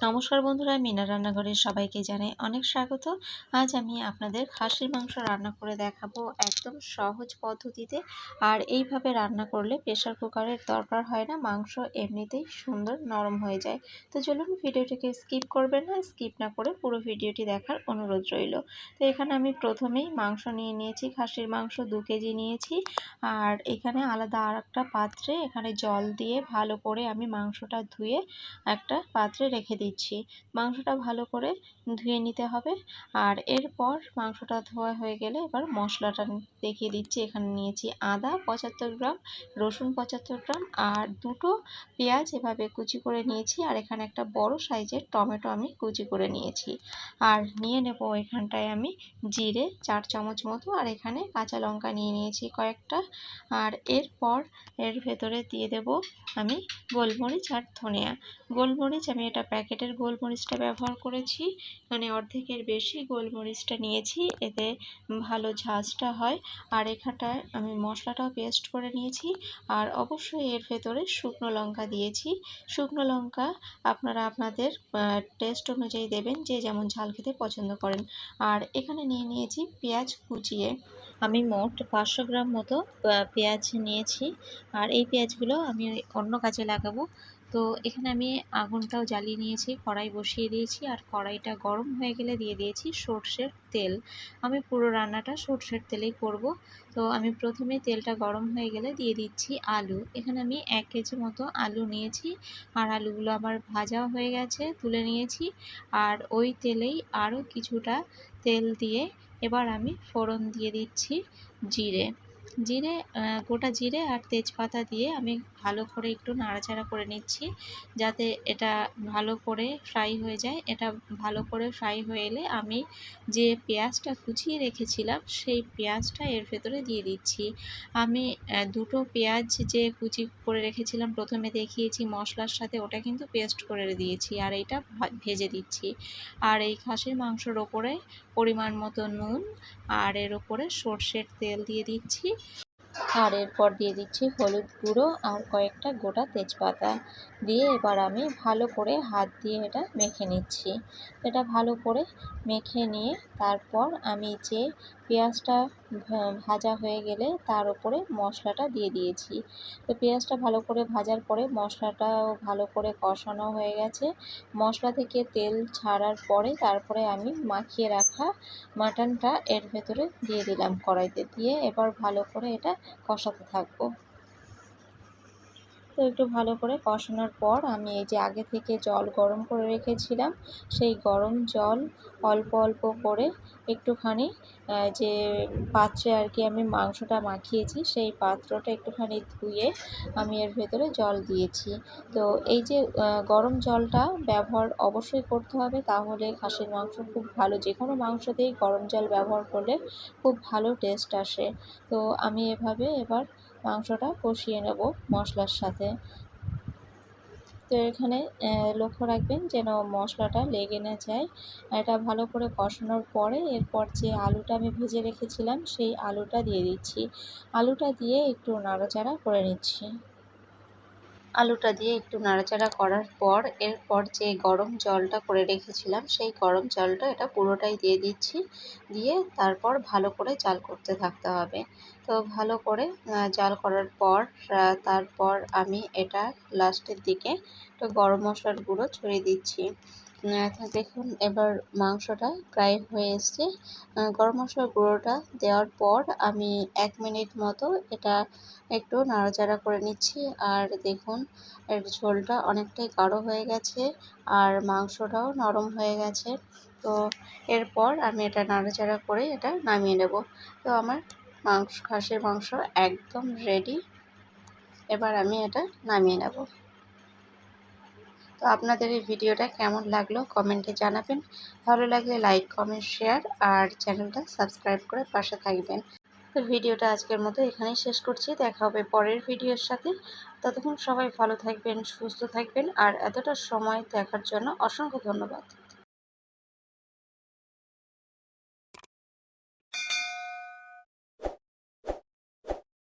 নমস্কার বন্ধুরা, মিনা রান্নাঘরে সবাইকে জানাই অনেক স্বাগত। আজ আমি আপনাদের খাসির মাংস রান্না করে দেখাবো একদম সহজ পদ্ধতিতে। আর এইভাবে রান্না করলে প্রেশার কুকারের দরকার হয় না, মাংস এমনিতেই সুন্দর নরম হয়ে যায়। তো চলুন ভিডিওটিকে স্কিপ করবেন না, স্কিপ না করে পুরো ভিডিওটি দেখার অনুরোধ রইল। তো এখানে আমি প্রথমেই মাংস নিয়ে নিয়েছি, খাসির মাংস 2 কেজি নিয়েছি। আর এখানে আলাদা আর একটা পাত্রে এখানে জল দিয়ে ভালো করে আমি মাংসটা ধুয়ে একটা পাত্রে রেখে দিচ্ছি। মাংসটা ভালো করে ধুয়ে নিতে হবে। আর এরপর মাংসটা ধোয়া হয়ে গেলে এবার মশলাটা দেখিয়ে দিচ্ছি। এখানে নিয়েছি আদা 75 গ্রাম, রসুন 75 গ্রাম আর 2টো পেঁয়াজ এভাবে কুচি করে নিয়েছি। আর এখানে একটা বড় সাইজের টমেটো আমি কুচি করে নিয়েছি। আর নিয়ে নেব এখানটায় আমি জিরে 4 চামচ মতো, আর এখানে কাঁচা লঙ্কা নিয়ে নিয়েছি কয়েকটা। আর এরপর এর ভেতরে দিয়ে দেব আমি গোলমরিচ আর ধনিয়া। গোলমরিচ আমি এটা প্যাকেটের গোলমরিচটা ব্যবহার করেছি, মানে অর্ধেকের বেশি গোলমরিচটা নিয়েছি, এতে ভালো ঝাঁঝটা হয়। আর এখানটায় আমি মশলাটাও পেস্ট করে নিয়েছি। আর অবশ্যই এর ভেতরে শুকনো লঙ্কা দিয়েছি। শুকনো লঙ্কা আপনারা আপনাদের টেস্ট অনুযায়ী দেবেন, যে যেমন ঝাল খেতে পছন্দ করেন। আর এখানে নিয়ে নিয়েছি পেঁয়াজ কুচিয়ে। আমি মোট 500 গ্রাম মতো পেঁয়াজ নিয়েছি। আর এই পেঁয়াজগুলো আমি অন্য কাজে লাগাবো। তো এখানে আমি আগুনটাও জ্বালিয়ে নিয়েছি, কড়াই বসিয়ে দিয়েছি। আর কড়াইটা গরম হয়ে গেলে দিয়ে দিয়েছি সর্ষের তেল। আমি পুরো রান্নাটা সর্ষের তেলেই করব। তো আমি প্রথমে তেলটা গরম হয়ে গেলে দিয়ে দিচ্ছি আলু। এখানে আমি 1 কেজি মতো আলু নিয়েছি। আর আলুগুলো আমার ভাজা হয়ে গেছে, তুলে নিয়েছি। আর ওই তেলেই আরও কিছুটা তেল দিয়ে এবার আমি ফোড়ন দিয়ে দিচ্ছি জিরে। গোটা জিরে আর তেজপাতা দিয়ে আমি ভালো করে একটু নাড়াচাড়া করে নিচ্ছি, যাতে এটা ভালো করে ফ্রাই হয়ে যায়। এটা ভালো করে ফ্রাই হয়ে এলে আমি যে পেঁয়াজটা কুচিয়ে রেখেছিলাম সেই পেঁয়াজটা এর ভেতরে দিয়ে দিচ্ছি। আমি 2টো পেঁয়াজ যে কুচি করে রেখেছিলাম প্রথমে দেখিয়েছি মশলার সাথে, ওটা কিন্তু পেস্ট করে দিয়েছি। আর এইটা ভেজে দিচ্ছি। আর এই খাসির মাংসর ওপরে পরিমাণ মতো নুন, আর এর ওপরে সর্ষের তেল দিয়ে দিচ্ছি। আর এরপর দিয়ে দিচ্ছি হলুদ গুঁড়ো আর কয়েকটা গোটা তেজপাতা দিয়ে এবার আমি ভালো করে হাত দিয়ে এটা মেখে নিচ্ছি। এটা ভালো করে মেখে নিয়ে তারপর আমি যে পেঁয়াজটা ভাজা হয়ে গেলে তার উপরে মশলাটা দিয়ে দিয়েছি। তো পেঁয়াজটা ভালো করে ভাজার পরে মশলাটাও ভালো করে কষানো হয়ে গেছে। মশলা থেকে তেল ছাড়ার পরে তারপরে আমি মাখিয়ে রাখা মাটনটা এর ভেতরে দিয়ে দিলাম কড়াইতে, দিয়ে এবার ভালো করে এটা কষাতে থাকবো। তো একটু ভালো করে কষানোর পর আমি এই যে আগে থেকে জল গরম করে রেখেছিলাম, সেই গরম জল অল্প অল্প করে একটুখানি যে পাত্রে আর কি আমি মাংসটা মাখিয়েছি সেই পাত্রটা একটুখানি ধুয়ে আমি এর ভেতরে জল দিয়েছি। তো এই যে গরম জলটা ব্যবহার অবশ্যই করতে হবে, তাহলে খাসির মাংস খুব ভালো, যে কোনো মাংসতেই গরম জল ব্যবহার করলে খুব ভালো টেস্ট আসে। তো আমি এভাবে এবার মাংসটা কষিয়ে নেব মশলার সাথে। তো এখানে লক্ষ্য রাখবেন যেন মশলাটা লেগে না যায়। এটা ভালো করে কষানোর পরে এরপর যে আলুটা আমি ভেজে রেখেছিলাম সেই আলুটা দিয়ে দিচ্ছি। আলুটা দিয়ে একটু নাড়াচাড়া করে নিচ্ছি। আলুটা দিয়ে একটু নাড়াচাড়া করার পর এরপর যে গরম জলটা করে রেখেছিলাম সেই গরম জলটা এটা পুরোটাই দিয়ে দিচ্ছি। দিয়ে তারপর ভালো করে জাল করতে থাকতে হবে। তো ভালো করে জাল করার পর তারপর আমি এটা লাস্টের দিকে একটু গরম মশলার গুঁড়ো ছড়িয়ে দিচ্ছি। দেখুন এবার মাংসটা প্রায় হয়ে এসছে। গরম মশলার গুঁড়োটা দেওয়ার পর আমি 1 মিনিট মতো এটা একটু নাড়াচাড়া করে নিচ্ছি। আর দেখুন এর ঝোলটা অনেকটাই গাঢ় হয়ে গেছে আর মাংসটাও নরম হয়ে গেছে। তো এরপর আমি এটা নাড়াচাড়া করে এটা নামিয়ে নেব। তো আমার খাসির মাংস একদম রেডি। এবার আমি এটা নামিয়ে নেব। তো আপনাদের এই ভিডিওটা কেমন লাগলো কমেন্টে জানাবেন। ভালো লাগলে লাইক, কমেন্ট, শেয়ার আর চ্যানেলটা সাবস্ক্রাইব করে পাশে থাকবেন। তো ভিডিওটা আজকের মতো এখানেই শেষ করছি। দেখা হবে পরের ভিডিওর সাথে। ততক্ষণ সবাই ভালো থাকবেন, সুস্থ থাকবেন। আর এতটা সময় দেখার জন্য অসংখ্য ধন্যবাদ।